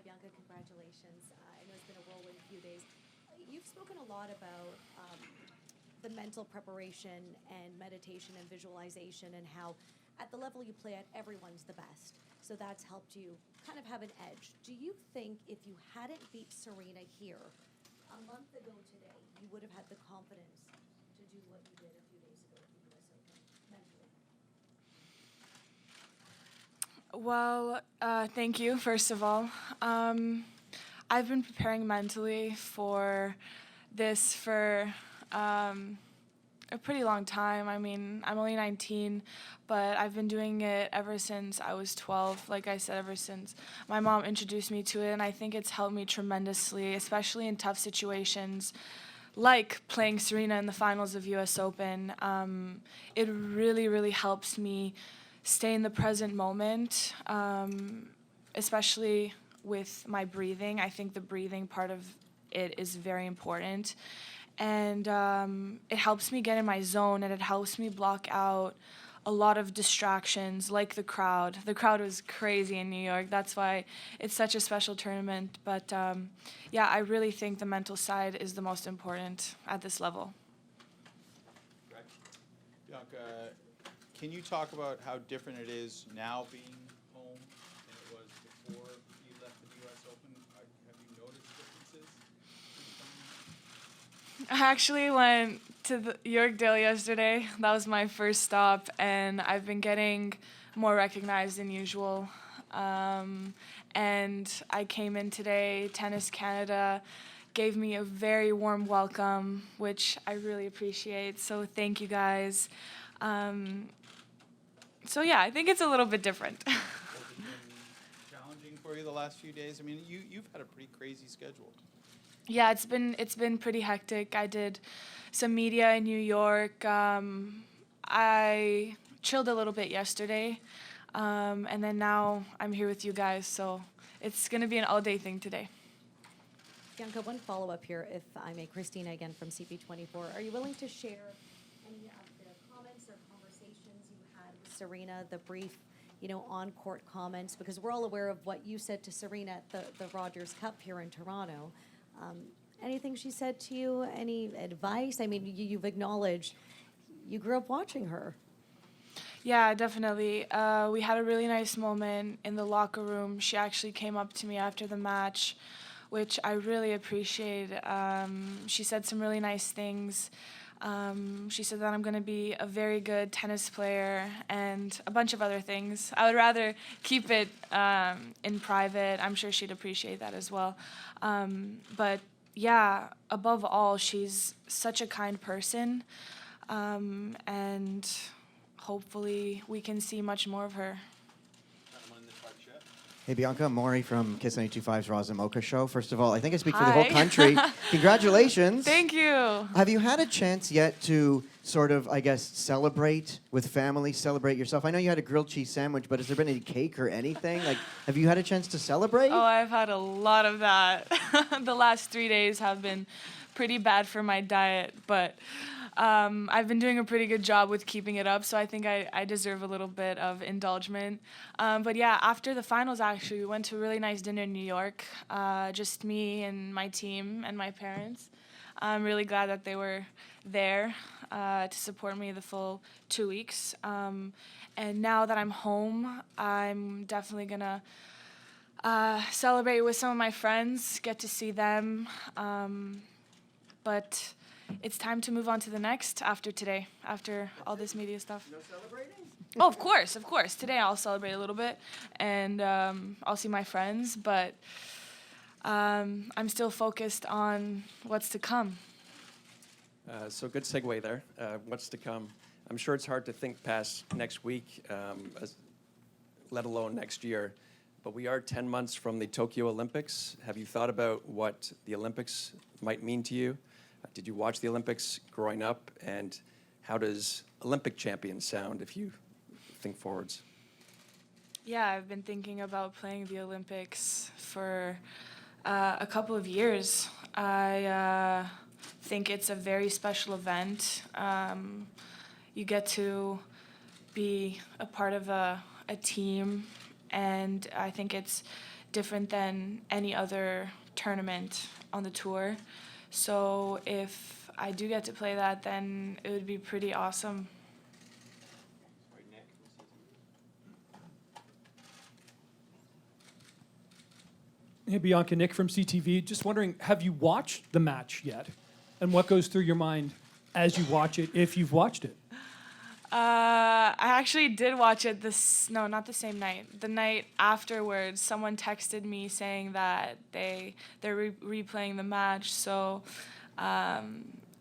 Bianca, congratulations. I know it's been a whirlwind few days. You've spoken a lot about the mental preparation and meditation and visualization and how at the level you play at, everyone's the best. So that's helped you kind of have an edge. Do you think if you hadn't beat Serena here a month ago today, you would have had the confidence to do what you did a few days ago at the US Open mentally? Well, thank you, first of all. I've been preparing mentally for this for a pretty long time. I mean, I'm only 19, but I've been doing it ever since I was 12. Like I said, ever since my mom introduced me to it, and I think it's helped me tremendously, especially in tough situations like playing Serena in the finals of US Open. It really, really helps me stay in the present moment, especially with my breathing. I think the breathing part of it is very important. And it helps me get in my zone, and it helps me block out a lot of distractions like the crowd. The crowd was crazy in New York. That's why it's such a special tournament. But yeah, I really think the mental side is the most important at this level. Bianca, can you talk about how different it is now being home than it was before you left the U.S. Open? Have you noticed differences? I actually went to the Yorkdale yesterday. That was my first stop, and I've been getting more recognized than usual. And I came in today. Tennis Canada gave me a very warm welcome, which I really appreciate. So thank you guys. So yeah, I think it's a little bit different. Has it been challenging for you the last few days? I mean, you've had a pretty crazy schedule. Yeah, it's been pretty hectic. I did some media in New York. I chilled a little bit yesterday, and then now I'm here with you guys. So it's gonna be an all-day thing today. Bianca, one follow-up here, if I may. Christina again from CP24. Are you willing to share any of the comments or conversations you had with Serena, the brief, on-court comments? Because we're all aware of what you said to Serena at the Rogers Cup here in Toronto. Anything she said to you? Any advice? I mean, you've acknowledged you grew up watching her. Yeah, definitely. We had a really nice moment in the locker room. She actually came up to me after the match, which I really appreciated. She said some really nice things. She said that I'm going to be a very good tennis player and a bunch of other things. I would rather keep it in private. I'm sure she'd appreciate that as well. But yeah, above all, she's such a kind person. And hopefully we can see much more of her. Hey, Bianca, Maury from Kiss 92.5's Roz and Mocha Show. First of all, I think I speak for the whole country. Congratulations. Thank you. Have you had a chance yet to sort of, I guess, celebrate with family, celebrate yourself? I know you had a grilled cheese sandwich, but has there been any cake or anything? Like, have you had a chance to celebrate? Oh, I've had a lot of that. The last 3 days have been pretty bad for my diet, but I've been doing a pretty good job with keeping it up, so I think I deserve a little bit of indulgence. But yeah, after the finals, actually, we went to a really nice dinner in New York, just me and my team and my parents. I'm really glad that they were there to support me the full 2 weeks. And now that I'm home, I'm definitely going to celebrate with some of my friends, get to see them. But it's time to move on to the next after today, after all this media stuff. No celebrating? Oh, of course, of course. Today I'll celebrate a little bit, and I'll see my friends, but I'm still focused on what's to come. So good segue there. What's to come? I'm sure it's hard to think past next week, let alone next year, but we are 10 months from the Tokyo Olympics. Have you thought about what the Olympics might mean to you? Did you watch the Olympics growing up? And how does Olympic champion sound if you think forwards? Yeah, I've been thinking about playing the Olympics for a couple of years. I think it's a very special event. You get to be a part of a team, and I think it's different than any other tournament on the tour. So if I do get to play that, then it would be pretty awesome. Hey, Bianca, Nick from CTV. Just wondering, have you watched the match yet? And what goes through your mind as you watch it, if you've watched it? I actually did watch it not the same night. The night afterwards, someone texted me saying that they're replaying the match. So I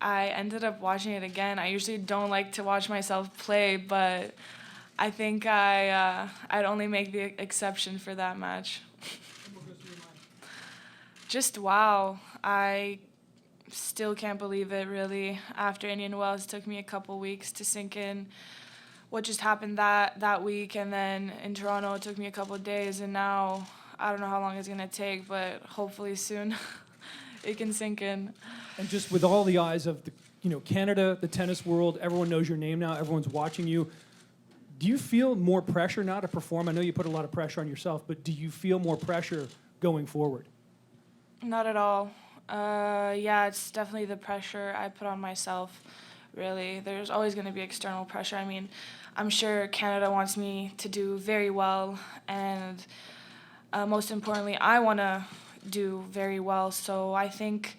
ended up watching it again. I usually don't like to watch myself play, but I think I'd only make the exception for that match. Just wow. I still can't believe it, really. After Indian Wells, it took me a couple weeks to sink in what just happened that week, and then in Toronto, it took me a couple of days, and now I don't know how long it's going to take, but hopefully soon it can sink in. And just with all the eyes of Canada, the tennis world, everyone knows your name now, everyone's watching you. Do you feel more pressure now to perform? I know you put a lot of pressure on yourself, but do you feel more pressure going forward? Not at all. Yeah, it's definitely the pressure I put on myself, really. There's always going to be external pressure. I mean, I'm sure Canada wants me to do very well, and most importantly, I want to do very well. So I think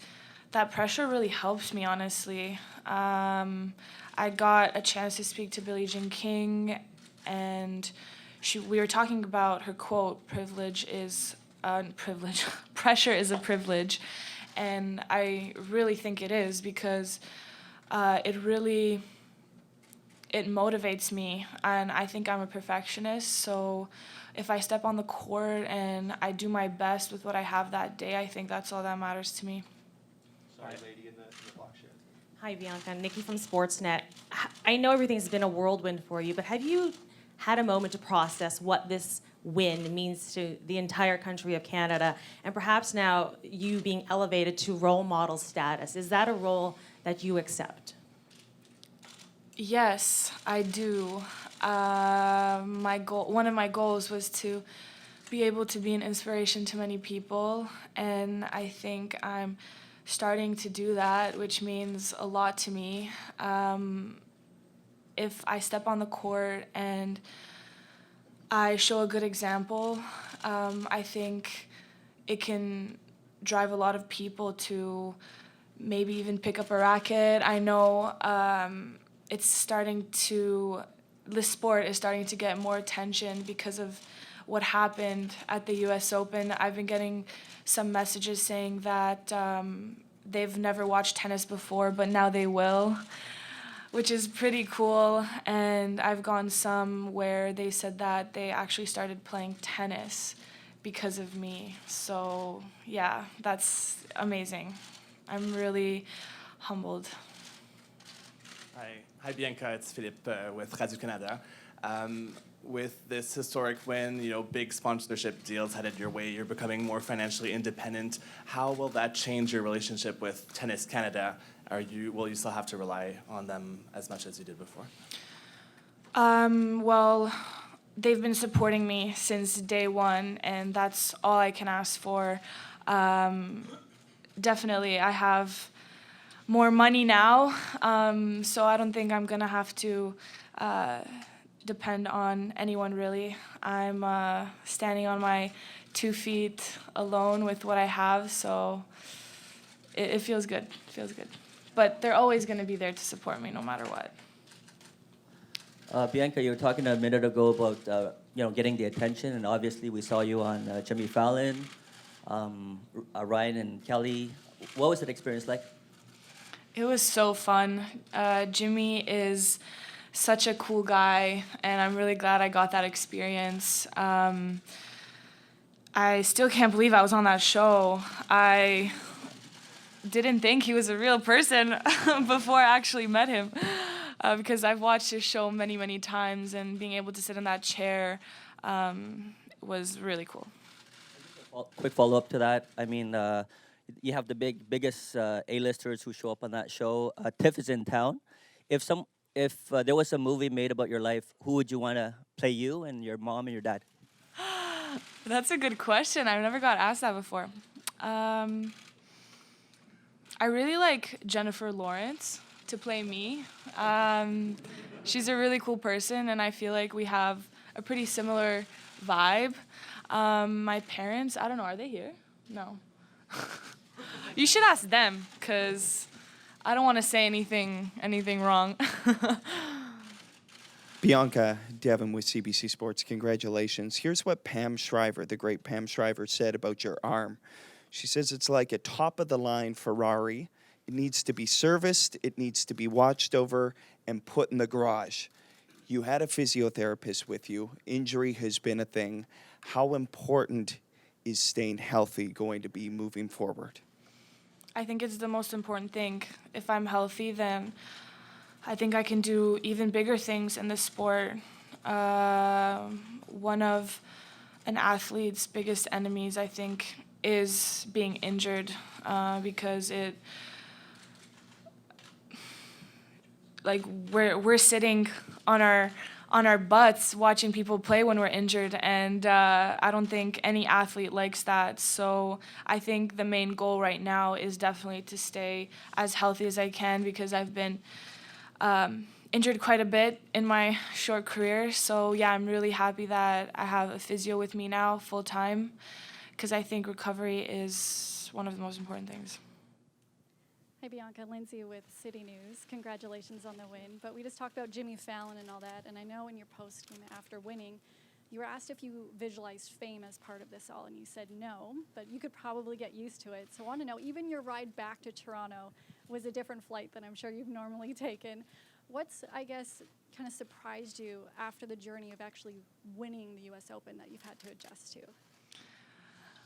that pressure really helps me, honestly. I got a chance to speak to Billie Jean King, and we were talking about her quote, pressure is a privilege. And I really think it is, because it motivates me, and I think I'm a perfectionist. So if I step on the court and I do my best with what I have that day, I think that's all that matters to me. Sorry, lady in the block shirt. Hi, Bianca. Nikki from Sportsnet. I know everything's been a whirlwind for you, but have you had a moment to process what this win means to the entire country of Canada, and perhaps now you being elevated to role model status? Is that a role that you accept? Yes, I do. One of my goals was to be able to be an inspiration to many people, and I think I'm starting to do that, which means a lot to me. If I step on the court and I show a good example, I think it can drive a lot of people to maybe even pick up a racket. I know this sport is starting to get more attention because of what happened at the US Open. I've been getting some messages saying that they've never watched tennis before, but now they will, which is pretty cool. And I've gone some where they said that they actually started playing tennis because of me. So yeah, that's amazing. I'm really humbled. Hi Bianca, it's Philippe with Radio-Canada. With this historic win, big sponsorship deals headed your way, you're becoming more financially independent. How will that change your relationship with Tennis Canada? Will you still have to rely on them as much as you did before? Well, they've been supporting me since day one, and that's all I can ask for. Definitely, I have more money now, so I don't think I'm gonna have to depend on anyone, really. I'm standing on my 2 feet alone with what I have, so it feels good. It feels good. But they're always going to be there to support me no matter what. Bianca, you were talking a minute ago about getting the attention, and obviously we saw you on Jimmy Fallon, Ryan and Kelly. What was that experience like? It was so fun. Jimmy is such a cool guy, and I'm really glad I got that experience. I still can't believe I was on that show. I didn't think he was a real person before I actually met him, because I've watched his show many, many times, and being able to sit in that chair was really cool. Quick follow-up to that. I mean, you have the biggest A-listers who show up on that show. Tiff is in town. If there was a movie made about your life, who would you want to play, you and your mom and your dad? That's a good question. I've never got asked that before. I really like Jennifer Lawrence to play me. She's a really cool person, and I feel like we have a pretty similar vibe. My parents, I don't know, are they here? No. You should ask them, because I don't want to say anything wrong. Bianca, Devin with CBC Sports, congratulations. Here's what Pam Shriver, the great Pam Shriver, said about your arm. She says it's like a top-of-the-line Ferrari. It needs to be serviced, it needs to be watched over, and put in the garage. You had a physiotherapist with you. Injury has been a thing. How important is staying healthy going to be moving forward? I think it's the most important thing. If I'm healthy, then I think I can do even bigger things in this sport. One of an athlete's biggest enemies, I think, is being injured, because we're sitting on our butts watching people play when we're injured, and I don't think any athlete likes that. So I think the main goal right now is definitely to stay as healthy as I can, because I've been injured quite a bit in my short career. So yeah, I'm really happy that I have a physio with me now full time, because I think recovery is one of the most important things. Hi, Bianca. Lindsay with City News. Congratulations on the win. But we just talked about Jimmy Fallon and all that, and I know in your post after winning, you were asked if you visualized fame as part of this all, and you said no, but you could probably get used to it. So I want to know, even your ride back to Toronto was a different flight than I'm sure you've normally taken. What's, I guess, kind of surprised you after the journey of actually winning the U.S. Open that you've had to adjust to?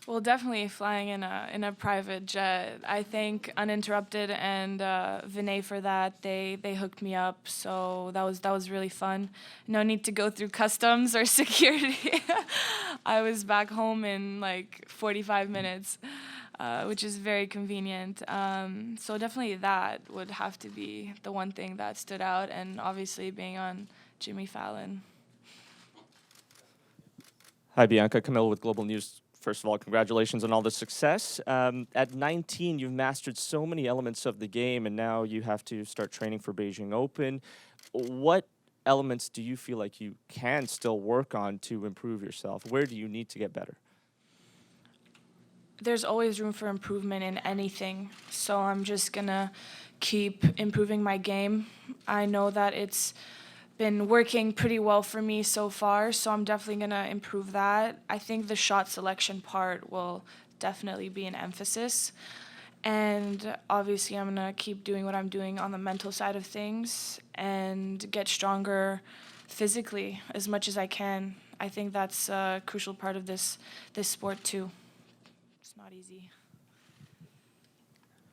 Well, definitely flying in a private jet. I thank Uninterrupted and Vinay for that. They hooked me up, so that was really fun. No need to go through customs or security. I was back home in like 45 minutes, which is very convenient. So definitely that would have to be the one thing that stood out, and obviously being on Jimmy Fallon. Hi, Bianca. Camille with Global News. First of all, congratulations on all the success. At 19, you've mastered so many elements of the game, and now you have to start training for Beijing Open. What elements do you feel like you can still work on to improve yourself? Where do you need to get better? There's always room for improvement in anything, so I'm just gonna keep improving my game. I know that it's been working pretty well for me so far, so I'm definitely gonna improve that. I think the shot selection part will definitely be an emphasis, and obviously I'm gonna keep doing what I'm doing on the mental side of things and get stronger physically as much as I can. I think that's a crucial part of this sport too. It's not easy.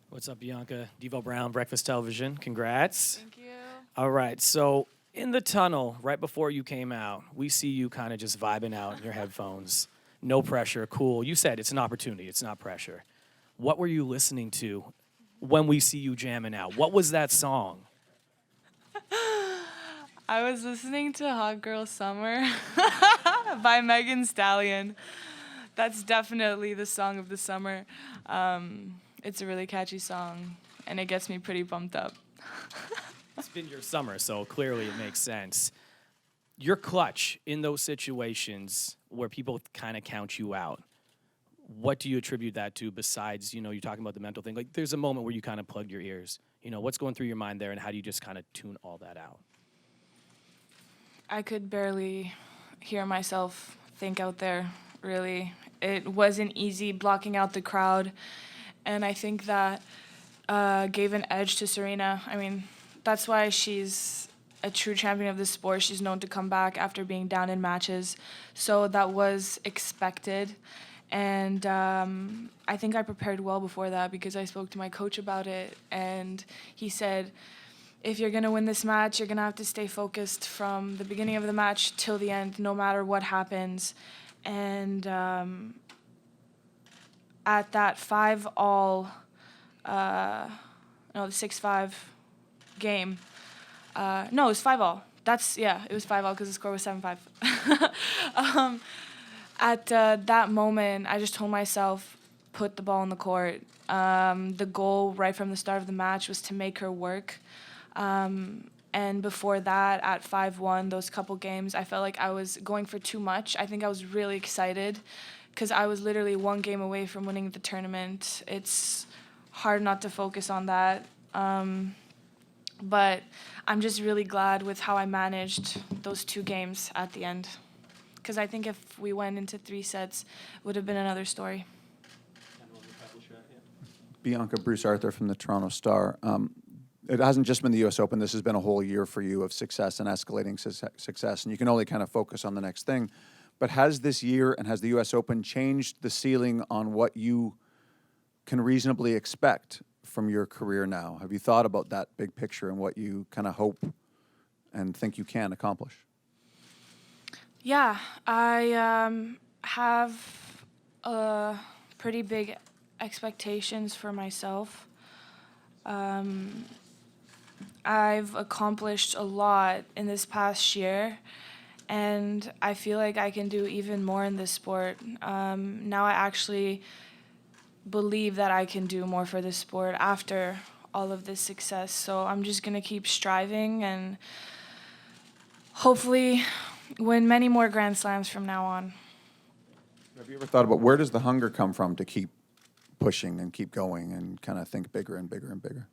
What's up, Bianca? Devo Brown, Breakfast Television. Congrats. Thank you. All right, so in the tunnel, right before you came out, we see you kind of just vibing out in your headphones. No pressure, cool. You said it's an opportunity, it's not pressure. What were you listening to when we see you jamming out? What was that song? I was listening to Hot Girl Summer by Megan Thee Stallion. That's definitely the song of the summer. It's a really catchy song, and it gets me pretty pumped up. It's been your summer, so clearly it makes sense. You're clutch in those situations where people kind of count you out. What do you attribute that to besides, you're talking about the mental thing? Like, there's a moment where you kind of plugged your ears. What's going through your mind there, and how do you just kind of tune all that out? I could barely hear myself think out there, really. It wasn't easy blocking out the crowd, and I think that gave an edge to Serena. I mean, that's why she's a true champion of the sport. She's known to come back after being down in matches. So that was expected. And I think I prepared well before that, because I spoke to my coach about it. And he said, if you're going to win this match, you're going to have to stay focused from the beginning of the match till the end, no matter what happens. And at that 5-all, the 6-5 game. No, it was 5-all. It was 5-all because the score was 7-5. At that moment, I just told myself, put the ball in the court. The goal right from the start of the match was to make her work. And before that, at 5-1, those couple games, I felt like I was going for too much. I think I was really excited because I was literally one game away from winning the tournament. It's hard not to focus on that. But I'm just really glad with how I managed those 2 games at the end. Because I think if we went into 3 sets, it would have been another story. Bianca, Bruce Arthur from the Toronto Star. It hasn't just been the U.S. Open. This has been a whole year for you of success and escalating success, and you can only kind of focus on the next thing. But has this year and has the U.S. Open changed the ceiling on what you can reasonably expect from your career now? Have you thought about that big picture and what you kind of hope and think you can accomplish? Yeah, I have pretty big expectations for myself. I've accomplished a lot in this past year, and I feel like I can do even more in this sport. Now I actually believe that I can do more for this sport after all of this success. So I'm just going to keep striving and hopefully win many more Grand Slams from now on. Have you ever thought about where does the hunger come from to keep pushing and keep going and kind of think bigger and bigger and bigger?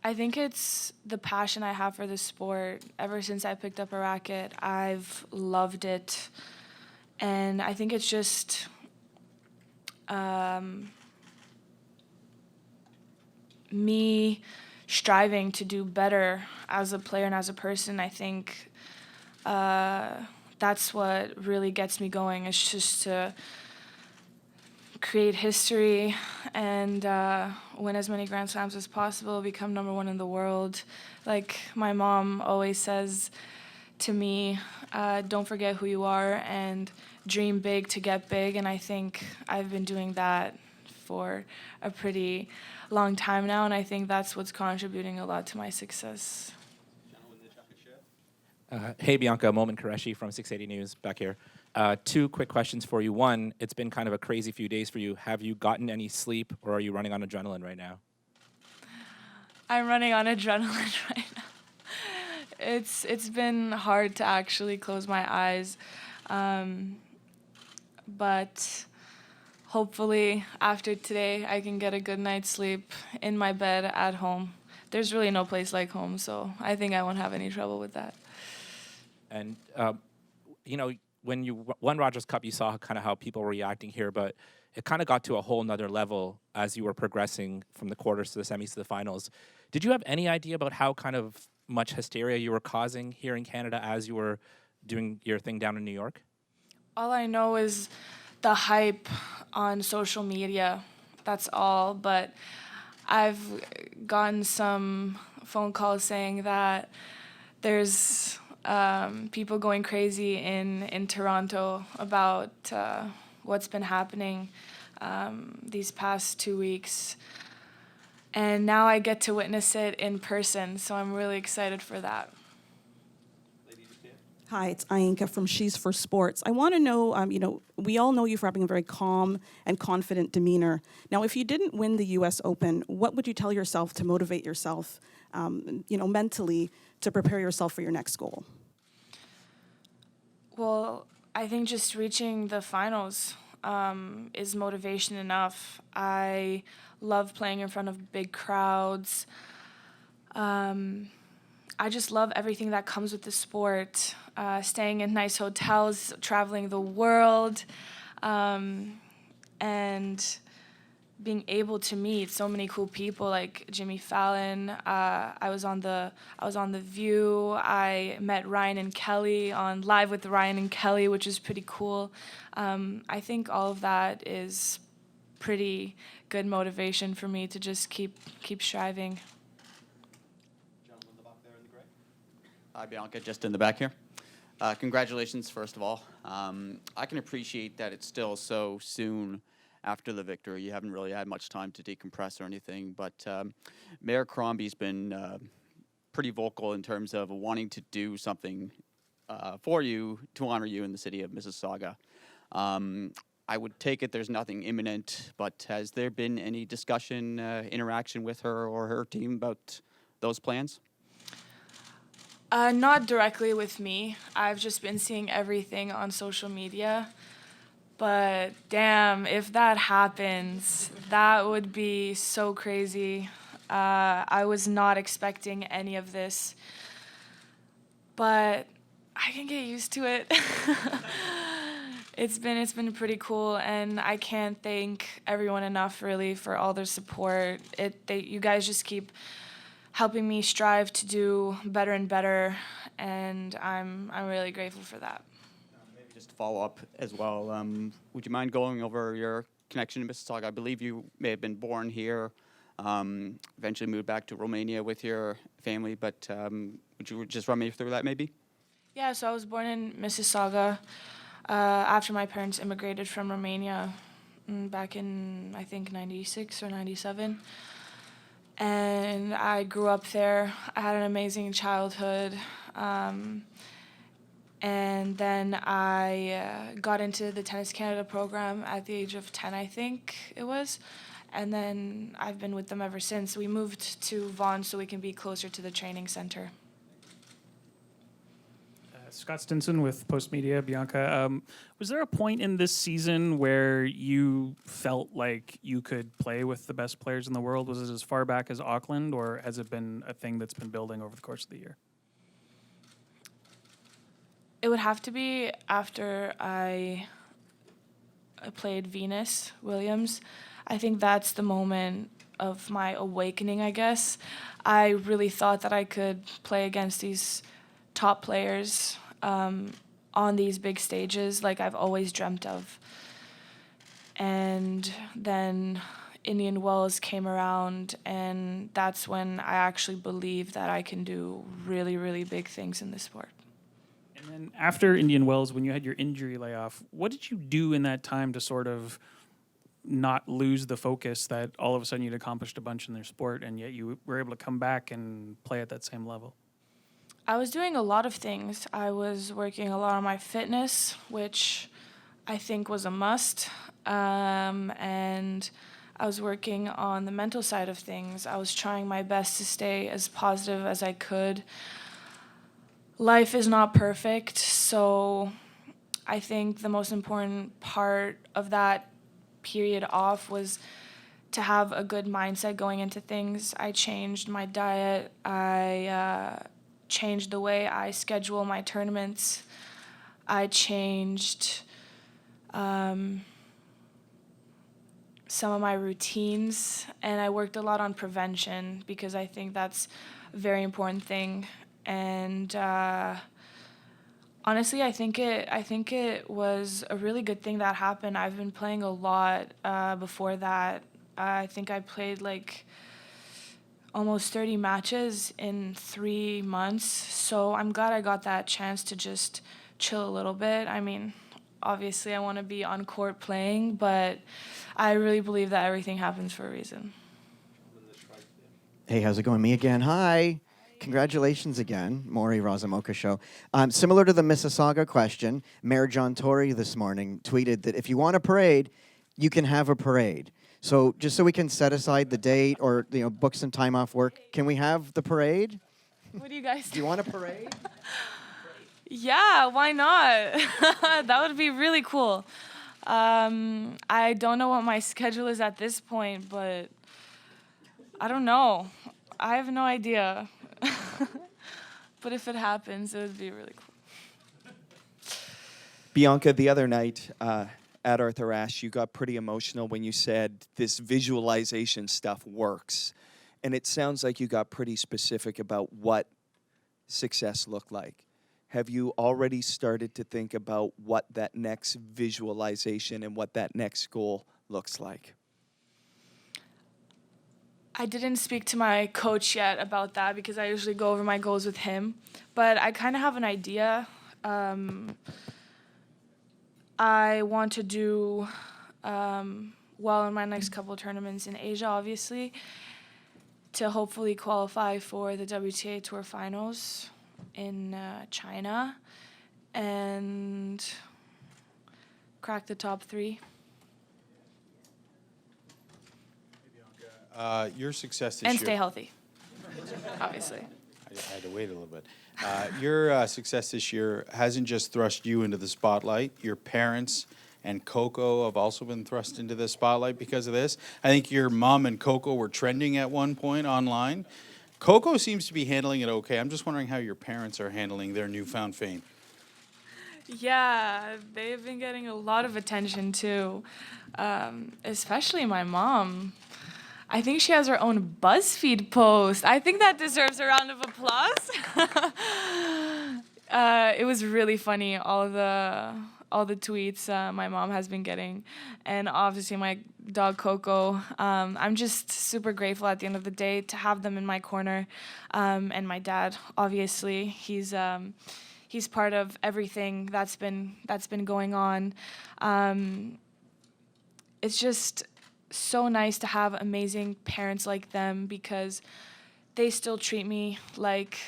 I think it's the passion I have for this sport. Ever since I picked up a racket, I've loved it. And I think it's just me striving to do better as a player and as a person. I think that's what really gets me going. It's just to create history and win as many Grand Slams as possible, become #1 in the world. Like my mom always says to me, don't forget who you are and dream big to get big. And I think I've been doing that for a pretty long time now, and I think that's what's contributing a lot to my success. Hey, Bianca, Momin Qureshi from 680 News back here. 2 quick questions for you. One, it's been kind of a crazy few days for you. Have you gotten any sleep, or are you running on adrenaline right now? I'm running on adrenaline right now. It's been hard to actually close my eyes, but hopefully after today I can get a good night's sleep in my bed at home. There's really no place like home, so I think I won't have any trouble with that. And, you know, when you won Rogers Cup, you saw kind of how people were reacting here, but it kind of got to a whole nother level as you were progressing from the quarters to the semis to the finals. Did you have any idea about how kind of much hysteria you were causing here in Canada as you were doing your thing down in New York? All I know is the hype on social media. That's all, but I've gotten some phone calls saying that there's people going crazy in Toronto about what's been happening these past 2 weeks. And now I get to witness it in person, so I'm really excited for that. Hi, it's Bianca from She's for Sports. I want to know, we all know you for having a very calm and confident demeanor. Now, if you didn't win the U.S. Open, what would you tell yourself to motivate yourself, mentally to prepare yourself for your next goal? Well, I think just reaching the finals is motivation enough. I love playing in front of big crowds. I just love everything that comes with the sport. Staying in nice hotels, traveling the world, and being able to meet so many cool people like Jimmy Fallon. I was on the View. I met Ryan and Kelly on Live with Ryan and Kelly, which is pretty cool. I think all of that is pretty good motivation for me to just keep striving. Hi, Bianca, just in the back here. Congratulations, first of all. I can appreciate that it's still so soon after the victory. You haven't really had much time to decompress or anything, but Mayor Crombie's been pretty vocal in terms of wanting to do something for you to honor you in the city of Mississauga. I would take it there's nothing imminent, but has there been any discussion, interaction with her or her team about those plans? Not directly with me. I've just been seeing everything on social media. But damn, if that happens, that would be so crazy. I was not expecting any of this, but I can get used to it. It's been pretty cool, and I can't thank everyone enough really for all their support. You guys just keep helping me strive to do better and better, and I'm really grateful for that. Maybe just to follow up as well, would you mind going over your connection to Mississauga? I believe you may have been born here, eventually moved back to Romania with your family, but would you just run me through that maybe? Yeah, so I was born in Mississauga after my parents immigrated from Romania back in, I think, 96 or 97. And I grew up there. I had an amazing childhood. And then I got into the Tennis Canada program at the age of 10, I think it was. And then I've been with them ever since. We moved to Vaughan so we can be closer to the training center. Scott Stinson with Post Media. Bianca, was there a point in this season where you felt like you could play with the best players in the world? Was it as far back as Auckland, or has it been a thing that's been building over the course of the year? It would have to be after I played Venus Williams. I think that's the moment of my awakening, I guess. I really thought that I could play against these top players on these big stages like I've always dreamt of. And then Indian Wells came around, and that's when I actually believed that I can do really, really big things in this sport. And then after Indian Wells, when you had your injury layoff, what did you do in that time to sort of not lose the focus that all of a sudden you'd accomplished a bunch in their sport, and yet you were able to come back and play at that same level? I was doing a lot of things. I was working a lot on my fitness, which I think was a must. And I was working on the mental side of things. I was trying my best to stay as positive as I could. Life is not perfect, so I think the most important part of that period off was to have a good mindset going into things. I changed my diet. I changed the way I schedule my tournaments. I changed some of my routines, and I worked a lot on prevention because I think that's a very important thing. And honestly, I think it was a really good thing that happened. I've been playing a lot before that. I think I played like almost 30 matches in 3 months. So I'm glad I got that chance to just chill a little bit. I mean, obviously I want to be on court playing, but I really believe that everything happens for a reason. Hey, how's it going? Me again. Hi. Congratulations again, Maury Razamoka Show. Similar to the Mississauga question, Mayor John Tory this morning tweeted that if you want a parade, you can have a parade. So just so we can set aside the date or book some time off work, can we have the parade? What do you guys Do you want a parade? Yeah, why not? That would be really cool. I don't know what my schedule is at this point, but I don't know. I have no idea. But if it happens, it would be really cool. Bianca, the other night at Arthur Ashe, you got pretty emotional when you said this visualization stuff works. And it sounds like you got pretty specific about what success looked like. Have you already started to think about what that next visualization and what that next goal looks like? I didn't speak to my coach yet about that because I usually go over my goals with him. But I kind of have an idea. I want to do well in my next couple of tournaments in Asia, obviously, to hopefully qualify for the WTA Tour Finals in China, and crack the top 3. Your success this And year. stay healthy, obviously. I had to wait a little bit. Your success this year hasn't just thrust you into the spotlight. Your parents and Coco have also been thrust into the spotlight because of this. I think your mom and Coco were trending at one point online. Coco seems to be handling it okay. I'm just wondering how your parents are handling their newfound fame. Yeah, they've been getting a lot of attention too, especially my mom. I think she has her own BuzzFeed post. I think that deserves a round of applause. It was really funny, all the tweets my mom has been getting, and obviously my dog Coco. I'm just super grateful at the end of the day to have them in my corner, and my dad. Obviously, he's part of everything that's been going on. It's just so nice to have amazing parents like them because they still treat me like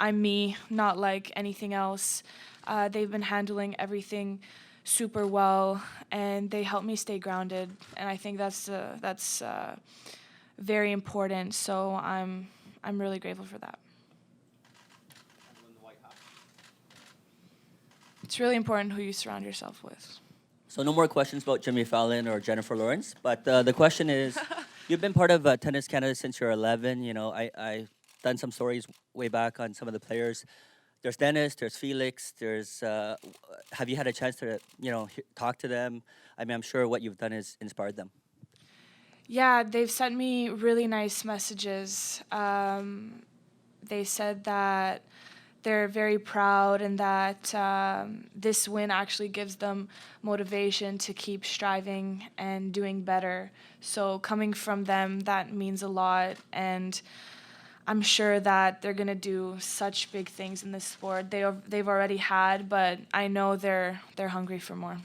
I'm me, not like anything else. They've been handling everything super well, and they help me stay grounded. And I think that's very important. So I'm really grateful for that. It's really important who you surround yourself with. So no more questions about Jimmy Fallon or Jennifer Lawrence, but the question is, you've been part of Tennis Canada since you're 11. You know, I've done some stories way back on some of the players. There's Dennis, there's Felix, there's, have you had a chance to, talk to them? I mean, I'm sure what you've done has inspired them. Yeah, they've sent me really nice messages. They said that they're very proud and that this win actually gives them motivation to keep striving and doing better. So coming from them, that means a lot. And I'm sure that they're going to do such big things in this sport. They've already had, but I know they're hungry for more.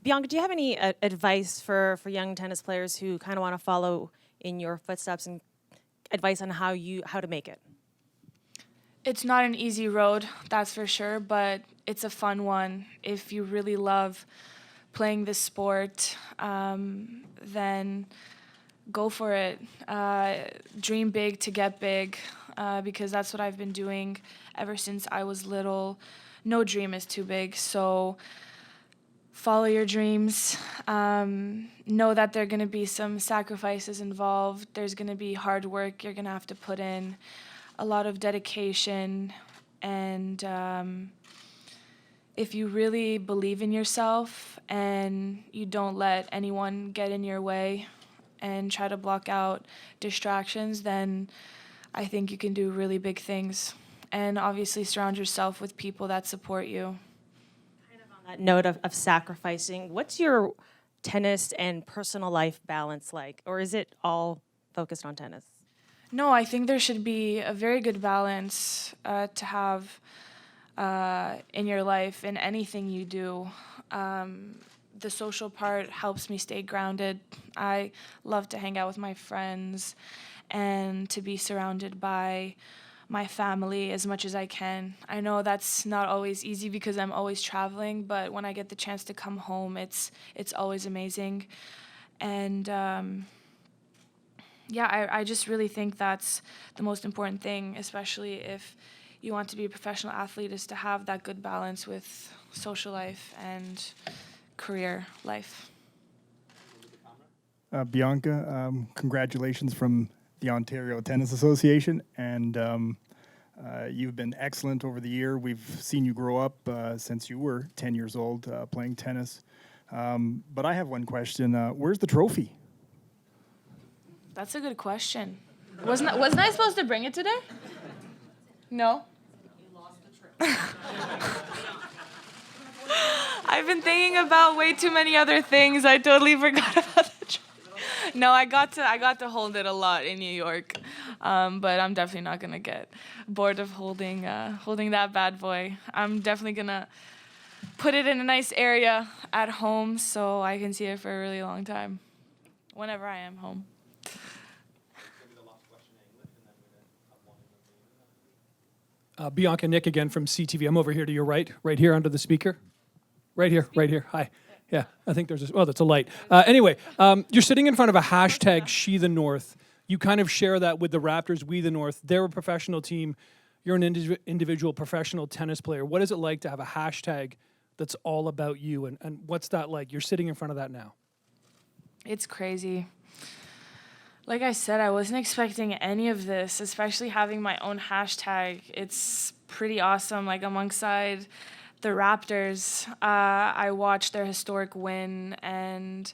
Bianca, do you have any advice for young tennis players who kind of want to follow in your footsteps, and advice on how to make it? It's not an easy road, that's for sure, but it's a fun one. If you really love playing this sport, then go for it. Dream big to get big, because that's what I've been doing ever since I was little. No dream is too big, so follow your dreams. Know that there are going to be some sacrifices involved. There's going to be hard work you're going to have to put in, a lot of dedication, and if you really believe in yourself and you don't let anyone get in your way and try to block out distractions, then I think you can do really big things. And obviously surround yourself with people that support you. That note of sacrificing, what's your tennis and personal life balance like? Or is it all focused on tennis? No, I think there should be a very good balance to have in your life, in anything you do. The social part helps me stay grounded. I love to hang out with my friends and to be surrounded by my family as much as I can. I know that's not always easy because I'm always traveling, but when I get the chance to come home, it's always amazing. And I just really think that's the most important thing, especially if you want to be a professional athlete, is to have that good balance with social life and career life. Bianca, congratulations from the Ontario Tennis Association, and you've been excellent over the year. We've seen you grow up since you were 10 years old playing tennis. But I have one question. Where's the trophy? That's a good question. Wasn't I supposed to bring it today? No? I've been thinking about way too many other things. I totally forgot about the trophy. No, I got to hold it a lot in New York, but I'm definitely not gonna get bored of holding that bad boy. I'm definitely gonna put it in a nice area at home so I can see it for a really long time, whenever I am home. Bianca, Nick again from CTV. I'm over here to your right here under the speaker. Right here. Hi. Yeah, I think there's that's a light. Anyway, you're sitting in front of a hashtag She the North. You kind of share that with the Raptors, We the North. They're a professional team. You're an individual professional tennis player. What is it like to have a hashtag that's all about you? And what's that like? You're sitting in front of that now. It's crazy. Like I said, I wasn't expecting any of this, especially having my own hashtag. It's pretty awesome. Like alongside the Raptors, I watched their historic win, and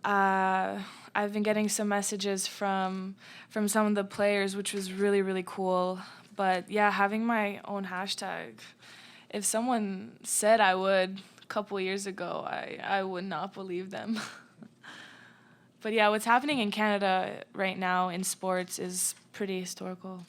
I've been getting some messages from some of the players, which was really, really cool. But yeah, having my own hashtag, if someone said I would a couple years ago, I would not believe them. But yeah, what's happening in Canada right now in sports is pretty historical.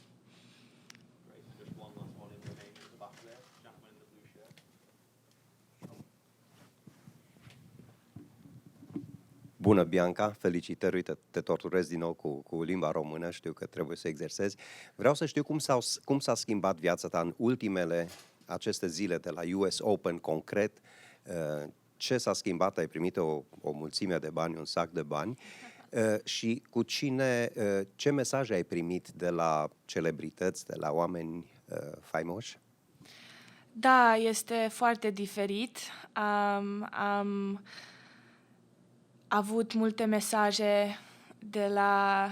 Bună, Bianca, felicitări, uite, te torturezi din nou cu limba română, știu că trebuie să exersezi. Vreau să știu cum s-a schimbat viața ta în ultimele aceste zile de la US Open concret, ce s-a schimbat, ai primit o mulțime de bani, un sac de bani, și cu cine, ce mesaje ai primit de la celebrități, de la oameni faimoși? Da, este foarte diferit. Am avut multe mesaje de la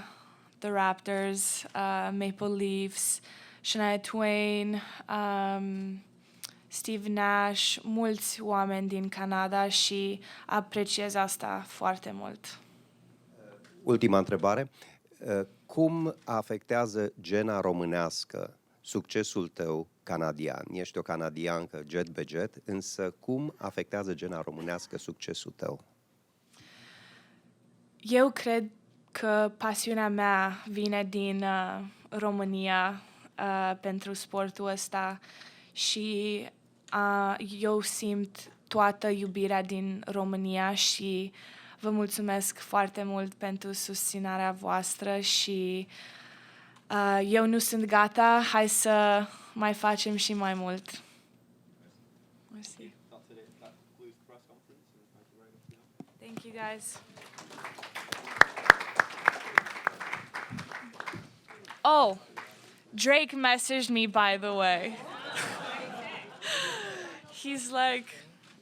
The Raptors, Maple Leafs, Shania Twain, Steve Nash, mulți oameni din Canada și apreciez asta foarte mult. Ultima întrebare. Cum afectează gena românească succesul tău canadian? Ești o canadiancă jet be jet, însă cum afectează gena românească succesul tău? Eu cred că pasiunea mea vine din România pentru sportul ăsta și eu simt toată iubirea din România și vă mulțumesc foarte mult pentru susținerea voastră și eu nu sunt gata, hai să mai facem și mai mult. Mersi. Thank you guys. Oh, Drake messaged me, by the way. He's like,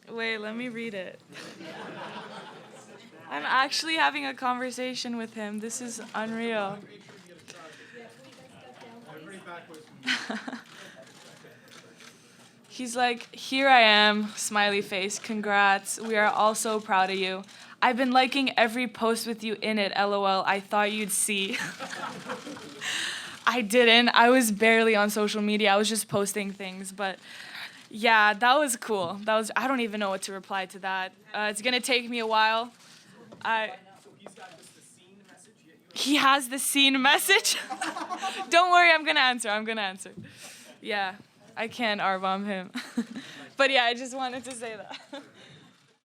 wait, let me read it. I'm actually having a conversation with him. This is unreal. He's like, here I am, smiley face, congrats. We are all so proud of you. I've been liking every post with you in it, LOL. I thought you'd see. I didn't. I was barely on social media. I was just posting things, but yeah, that was cool. I don't even know what to reply to that. It's gonna take me a while. He has the scene message? Don't worry, I'm gonna answer. Yeah, I can't R-bomb him. But yeah, I just wanted to say that.